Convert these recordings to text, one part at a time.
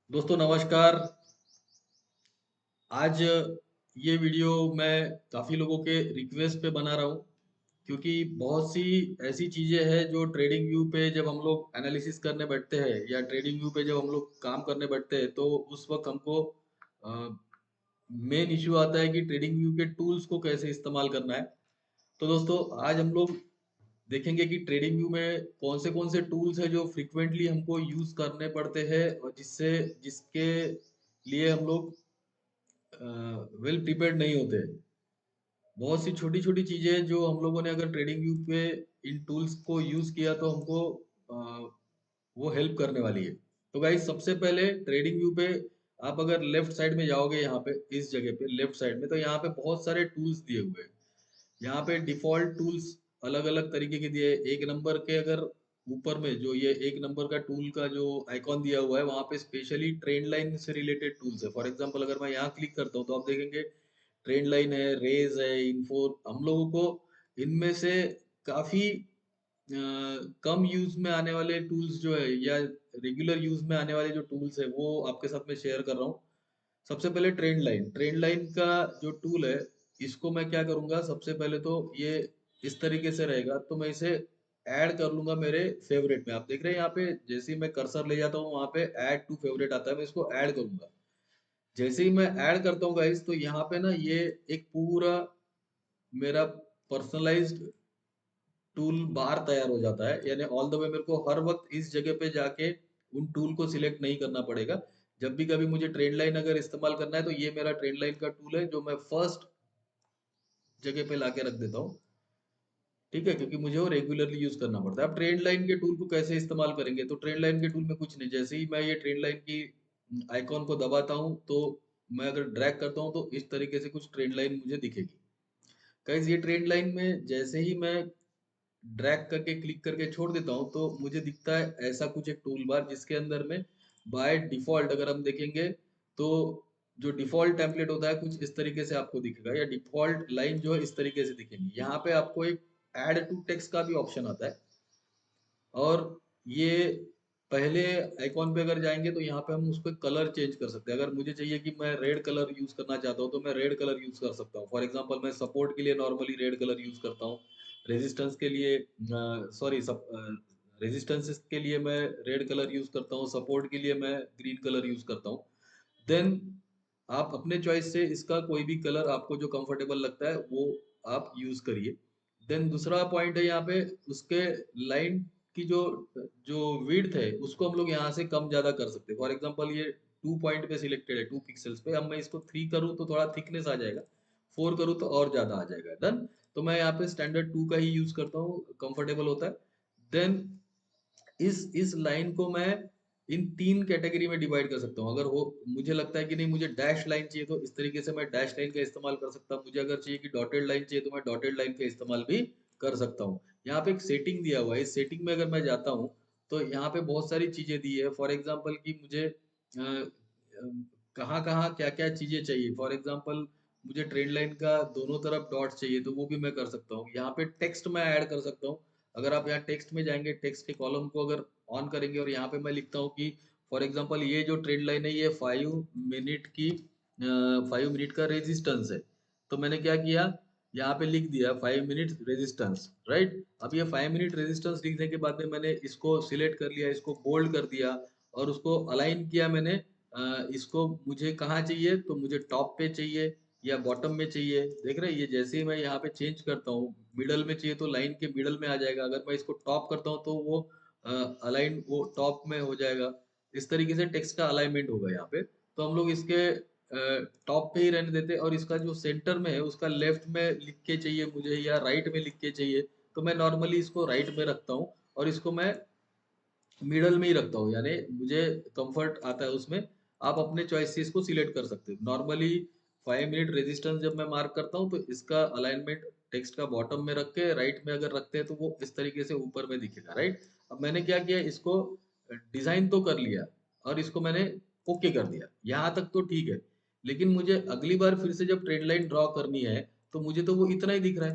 दोस्तों नमस्कार। आज ये वीडियो मैं काफ़ी लोगों के रिक्वेस्ट पे बना रहा हूँ क्योंकि बहुत सी ऐसी चीज़ें हैं जो ट्रेडिंग व्यू पे जब हम लोग एनालिसिस करने बैठते हैं या ट्रेडिंग व्यू पे जब हम लोग काम करने बैठते हैं तो उस वक्त हमको मेन इश्यू आता है कि ट्रेडिंग व्यू के टूल्स को कैसे इस्तेमाल करना है। तो दोस्तों आज हम लोग देखेंगे कि ट्रेडिंग व्यू में कौन से टूल्स हैं जो फ्रिक्वेंटली हमको यूज़ करने पड़ते हैं और जिसके लिए हम लोग वेल प्रिपेयर्ड नहीं होते। बहुत सी छोटी छोटी चीजें जो हम लोगों ने अगर ट्रेडिंग व्यू पे इन टूल्स को यूज किया तो हमको वो हेल्प करने वाली है। तो गाइस सबसे पहले ट्रेडिंग व्यू पे आप अगर लेफ्ट साइड में जाओगे, यहाँ पे इस जगह पे लेफ्ट साइड में, तो यहाँ पे बहुत सारे टूल्स दिए हुए हैं। यहाँ पे डिफॉल्ट टूल्स अलग अलग तरीके के दिए हैं। एक नंबर के अगर ऊपर में जो ये एक नंबर का टूल का जो आइकॉन दिया हुआ है वहां पे स्पेशली ट्रेंड लाइन से रिलेटेड टूल्स है। फॉर एग्जांपल अगर मैं यहाँ क्लिक करता हूँ तो आप देखेंगे ट्रेंड लाइन है, रेज है, इन्फो। हम लोगों को इनमें से काफी कम यूज में आने वाले टूल्स जो है या रेगुलर यूज में आने वाले जो टूल्स है वो आपके साथ में शेयर कर रहा हूँ। सबसे पहले ट्रेंड लाइन का जो टूल है इसको मैं क्या करूंगा, सबसे पहले तो ये इस तरीके से रहेगा तो मैं इसे ऐड कर लूंगा मेरे फेवरेट में। आप देख रहे हैं यहाँ पे जैसे ही मैं कर्सर ले जाता हूँ वहां पे ऐड टू फेवरेट आता है, मैं इसको ऐड करूंगा। जैसे ही मैं ऐड करता हूँ गाइस तो यहाँ पे ना ये एक पूरा मेरा पर्सनलाइज्ड टूल बार तैयार हो जाता है। यानी ऑल द वे मेरे को हर वक्त इस जगह पे जाके उन टूल को सिलेक्ट नहीं करना पड़ेगा। जब भी कभी मुझे ट्रेंड लाइन अगर इस्तेमाल करना है तो ये मेरा ट्रेंड लाइन का टूल है जो मैं फर्स्ट जगह पे लाके रख देता हूँ। ठीक है, क्योंकि मुझे वो रेगुलरली यूज करना पड़ता है। अब ट्रेंड लाइन के टूल को कैसे इस्तेमाल करेंगे, तो ट्रेंड लाइन के टूल में कुछ नहीं, जैसे ही मैं ये ट्रेंड लाइन की आइकॉन को दबाता हूँ तो मैं अगर ड्रैग करता हूँ तो इस तरीके से कुछ ट्रेंड लाइन मुझे दिखेगी। गाइस ये ट्रेंड लाइन में जैसे ही मैं ड्रैग करके क्लिक करके छोड़ देता हूँ तो मुझे दिखता है ऐसा कुछ एक टूल बार जिसके अंदर में बाय डिफॉल्ट अगर हम देखेंगे तो जो डिफॉल्ट टेम्पलेट होता है कुछ इस तरीके से आपको दिखेगा, या डिफॉल्ट लाइन जो है इस तरीके से दिखेगी। यहाँ पे आपको एक ऐड टू टेक्स्ट का भी ऑप्शन आता है। और ये पहले आइकॉन पे अगर जाएंगे तो यहाँ पे हम उसको कलर चेंज कर सकते हैं। अगर मुझे चाहिए कि मैं रेड कलर यूज करना चाहता हूँ तो मैं रेड कलर यूज कर सकता हूँ। फॉर एग्जांपल मैं सपोर्ट के लिए नॉर्मली रेड कलर यूज करता हूँ। रेजिस्टेंस के लिए सॉरी सब रेजिस्टेंस के लिए मैं रेड कलर यूज करता हूँ, सपोर्ट के लिए मैं ग्रीन कलर यूज करता हूँ। देन आप अपने चॉइस से इसका कोई भी कलर आपको जो कंफर्टेबल लगता है वो आप यूज करिए। देन दूसरा पॉइंट है यहाँ पे उसके लाइन की जो जो विड्थ है उसको हम लोग यहाँ से कम ज्यादा कर सकते हैं। फॉर एग्जांपल ये 2 पॉइंट पे सिलेक्टेड है, 2 पिक्सल्स पे। अब मैं इसको 3 करूँ तो थोड़ा थिकनेस आ जाएगा, 4 करूँ तो और ज्यादा आ जाएगा। डन। तो मैं यहाँ पे स्टैंडर्ड 2 का ही यूज करता हूँ, कंफर्टेबल होता है। देन इस लाइन को मैं इन 3 कैटेगरी में डिवाइड कर सकता हूँ। अगर हो मुझे लगता है कि नहीं मुझे डैश लाइन चाहिए तो इस तरीके से मैं डैश लाइन का इस्तेमाल कर सकता हूँ। मुझे अगर चाहिए कि डॉटेड लाइन चाहिए तो मैं डॉटेड लाइन का इस्तेमाल भी कर सकता हूँ। यहाँ पे एक सेटिंग दिया हुआ है, इस सेटिंग में अगर मैं जाता हूँ तो यहाँ पे बहुत सारी चीजें दी है। फॉर एग्जाम्पल कि मुझे कहाँ कहाँ क्या क्या चीजें चाहिए। फॉर एग्जाम्पल मुझे ट्रेंड लाइन का दोनों तरफ डॉट चाहिए तो वो भी मैं कर सकता हूँ। यहाँ पे टेक्स्ट मैं ऐड कर सकता हूँ। अगर आप यहाँ टेक्स्ट में जाएंगे, टेक्स्ट के कॉलम को अगर ऑन करेंगे और यहाँ पे मैं लिखता हूँ कि फॉर एग्जांपल ये जो ट्रेंड लाइन है ये 5 मिनट की 5 मिनट का रेजिस्टेंस है। तो मैंने क्या किया, यहाँ पे लिख दिया 5 मिनट रेजिस्टेंस, राइट। अब ये 5 मिनट रेजिस्टेंस लिखने के बाद में मैंने इसको सिलेक्ट कर लिया, इसको बोल्ड कर दिया और उसको अलाइन किया मैंने। इसको मुझे कहाँ चाहिए, तो मुझे टॉप पे चाहिए या बॉटम में चाहिए। देख रहे हैं ये जैसे ही मैं यहाँ पे चेंज करता हूँ, मिडल में चाहिए तो लाइन के मिडल में आ जाएगा। अगर मैं इसको टॉप करता हूँ तो वो अलाइन वो टॉप में हो जाएगा। इस तरीके से टेक्स्ट का अलाइनमेंट होगा यहाँ पे। तो हम लोग इसके टॉप पे ही रहने देते, और इसका जो सेंटर में है उसका लेफ्ट में लिख के चाहिए मुझे या राइट में लिख के चाहिए तो मैं नॉर्मली इसको राइट में रखता हूँ और इसको मैं मिडल में ही रखता हूँ। यानी मुझे कंफर्ट आता है उसमें। आप अपने चॉइस से इसको सिलेक्ट कर सकते हो। नॉर्मली 5 मिनट रेजिस्टेंस जब मैं मार्क करता हूँ तो इसका अलाइनमेंट टेक्स्ट का बॉटम में रख के राइट में अगर रखते हैं तो वो इस तरीके से ऊपर में दिखेगा, राइट। अब मैंने क्या किया, इसको डिजाइन तो कर लिया और इसको मैंने ओके कर दिया, यहाँ तक तो ठीक है। लेकिन मुझे अगली बार फिर से जब ट्रेंड लाइन ड्रॉ करनी है तो मुझे तो वो इतना ही दिख रहा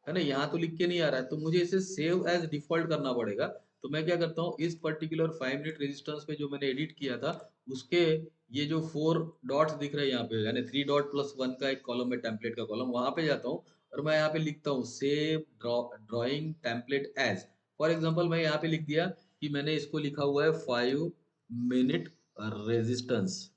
है ना, यहाँ तो लिख के नहीं आ रहा है। तो मुझे इसे सेव एज डिफॉल्ट करना पड़ेगा। तो मैं क्या करता हूँ, इस पर्टिकुलर 5 मिनट रेजिस्टेंस पे जो मैंने एडिट किया था उसके ये जो 4 डॉट्स दिख रहे हैं यहाँ पे, यानी 3 डॉट प्लस 1 का एक कॉलम है, टेम्पलेट का कॉलम, वहां पे जाता हूँ और मैं यहाँ पे लिखता हूँ save drawing template as. For example मैं यहाँ पे लिख दिया कि मैंने इसको लिखा हुआ है 5 मिनट रेजिस्टेंस।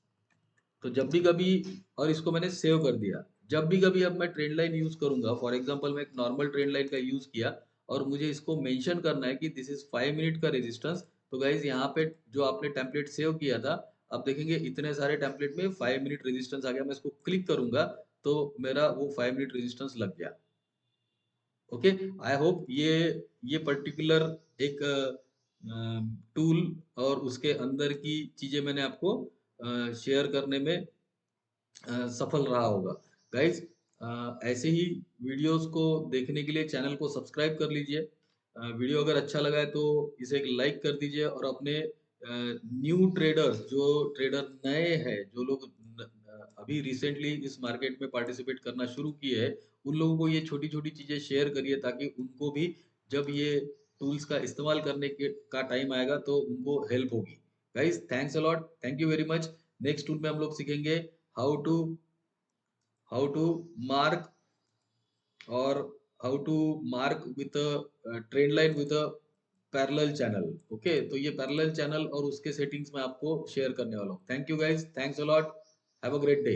तो जब भी कभी, और इसको मैंने सेव कर दिया, जब भी कभी अब मैं ट्रेंड लाइन यूज करूंगा, फॉर एग्जांपल मैं एक नॉर्मल ट्रेंड लाइन का यूज किया और मुझे इसको मेंशन करना है कि दिस इज 5 मिनट का रेजिस्टेंस, तो गाइज यहाँ पे जो आपने टेम्पलेट सेव किया था, अब देखेंगे इतने सारे टेम्पलेट में 5 मिनट रेजिस्टेंस आ गया। मैं इसको क्लिक करूंगा तो मेरा वो 5 मिनट रेजिस्टेंस लग गया। ओके, आई होप ये पर्टिकुलर एक टूल और उसके अंदर की चीजें मैंने आपको शेयर करने में सफल रहा होगा। गाइज, ऐसे ही वीडियोस को देखने के लिए चैनल को सब्सक्राइब कर लीजिए। वीडियो अगर अच्छा लगा है तो इसे एक लाइक कर दीजिए, और अपने न्यू ट्रेडर्स, जो ट्रेडर नए हैं, जो लोग अभी रिसेंटली इस मार्केट में पार्टिसिपेट करना शुरू किए हैं, उन लोगों को ये छोटी छोटी चीजें शेयर करिए, ताकि उनको भी जब ये टूल्स का इस्तेमाल करने के का टाइम आएगा तो उनको हेल्प होगी। Guys, thanks a lot, thank you very much. Next tool में हम लोग सीखेंगे how to how to mark, or how to mark with a trend line with a parallel channel। Okay, तो ये पैरेलल चैनल और उसके settings मैं आपको शेयर करने वाला हूँ। Thank you guys, thanks a lot, have a great day.